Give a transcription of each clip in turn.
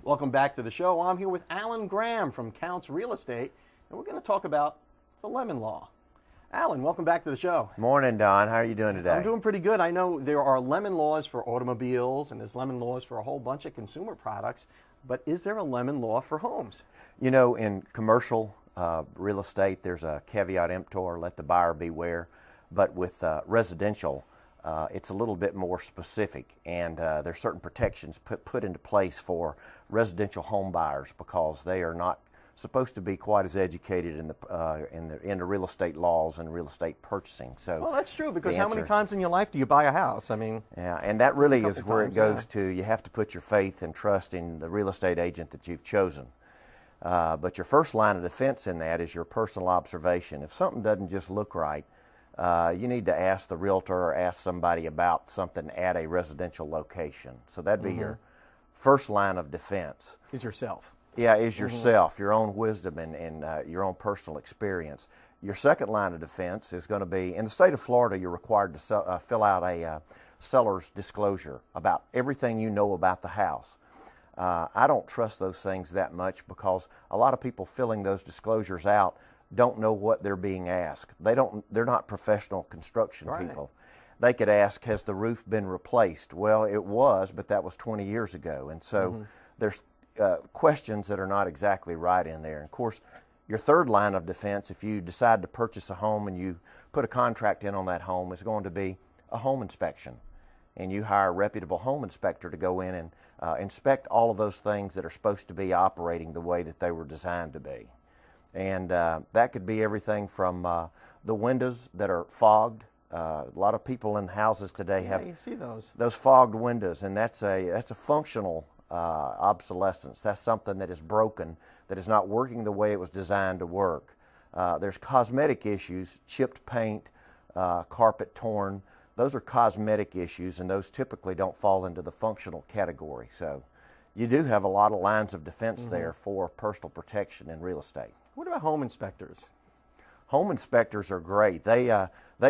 Welcome back to the show. I'm here with Alan Graham from Counts Real Estate, and we're going to talk about the lemon law. Alan, welcome back to the show. Morning, Don. How are you doing today? I'm doing pretty good. I know there are lemon laws for automobiles, and there's lemon laws for a whole bunch of consumer products, but is there a lemon law for homes? You know, in commercial real estate, there's a caveat emptor, let the buyer beware, but with residential, it's a little bit more specific, and there's certain protections put into place for residential home buyers because they are not supposed to be quite as educated in the real estate laws and real estate purchasing. So, well, that's true, because how many times in your life do you buy a house? I mean, yeah, and that really is where it goes to. You have to put your faith and trust in the real estate agent that you've chosen. But your first line of defense in that is your personal observation. If something doesn't just look right, you need to ask the realtor or ask somebody about something at a residential location. So that'd be your first line of defense. Is yourself. Yeah, is yourself, your own wisdom and your own personal experience. Your second line of defense is going to be, in the state of Florida, you're required to fill out a seller's disclosure about everything you know about the house. I don't trust those things that much because a lot of people filling those disclosures out don't know what they're being asked. They're not professional construction people. They could ask, has the roof been replaced? Well, it was, but that was 20 years ago. And so there's questions that are not exactly right in there. And of course, your third line of defense, if you decide to purchase a home and you put a contract in on that home, is going to be a home inspection. And you hire a reputable home inspector to go in and inspect all of those things that are supposed to be operating the way that they were designed to be. And that could be everything from the windows that are fogged. A lot of people in houses today have you see those fogged windows, and that's a functional obsolescence. That's something that is broken, that is not working the way it was designed to work. There's cosmetic issues, chipped paint, carpet torn. Those are cosmetic issues, and those typically don't fall into the functional category. So you do have a lot of lines of defense there for personal protection in real estate. What about home inspectors? Home inspectors are great. They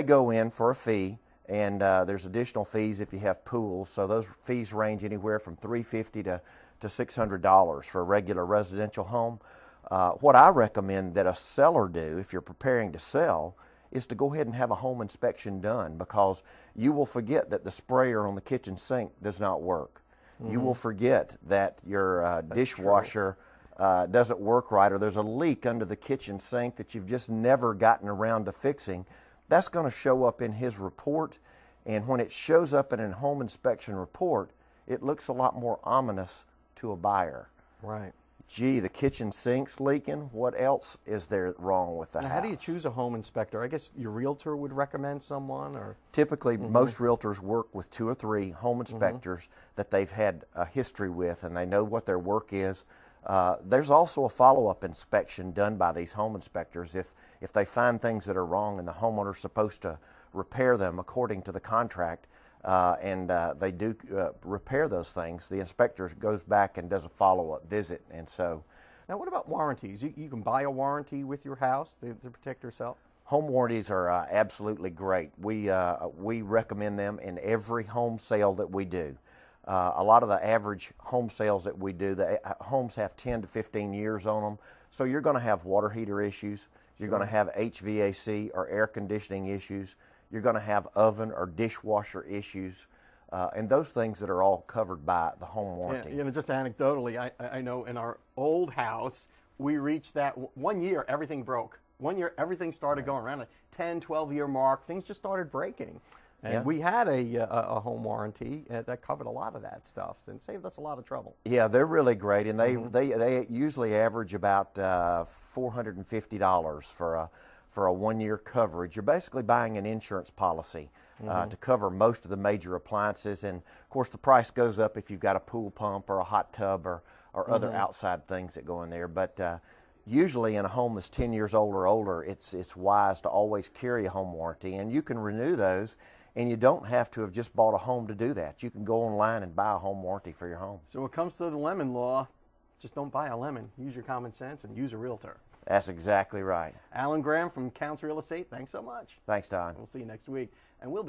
go in for a fee, and there's additional fees if you have pools. So those fees range anywhere from $350 to $600 for a regular residential home. What I recommend that a seller do if you're preparing to sell is to go ahead and have a home inspection done, because you will forget that the sprayer on the kitchen sink does not work. You will forget that your dishwasher doesn't work right, or there's a leak under the kitchen sink that you've just never gotten around to fixing. That's going to show up in his report, and when it shows up in a home inspection report, it looks a lot more ominous to a buyer. Right. Gee, the kitchen sink's leaking. What else is there wrong with the house? How do you choose a home inspector? I guess your realtor would recommend someone, or typically most realtors work with 2 or 3 home inspectors that they've had a history with, and they know what their work is. There's also a follow-up inspection done by these home inspectors. If they find things that are wrong and the homeowner's supposed to repair them according to the contract, and they do repair those things, the inspector goes back and does a follow-up visit. And so, now what about warranties? You can buy a warranty with your house to protect yourself? Home warranties are absolutely great. We recommend them in every home sale that we do. A lot of the average home sales that we do, the homes have 10 to 15 years on them. So you're going to have water heater issues. You're going to have HVAC or air conditioning issues. You're going to have oven or dishwasher issues. And those things that are all covered by the home warranty. Yeah, you know, just anecdotally, I know in our old house, we reached that one year, everything broke. One year, everything started going around a 10, 12-year mark. Things just started breaking. And we had a home warranty that covered a lot of that stuff and saved us a lot of trouble. Yeah, they're really great, and they usually average about $450 for a 1-year coverage. You're basically buying an insurance policy to cover most of the major appliances, and of course the price goes up if you've got a pool pump or a hot tub or other outside things that go in there. But usually in a home that's 10 years old or older, it's wise to always carry a home warranty, and you can renew those. And you don't have to have just bought a home to do that. You can go online and buy a home warranty for your home. So when it comes to the lemon law, just don't buy a lemon. Use your common sense and use a realtor. That's exactly right. Alan Graham from Counts Real Estate, thanks so much. Thanks, Don. We'll see you next week. And we'll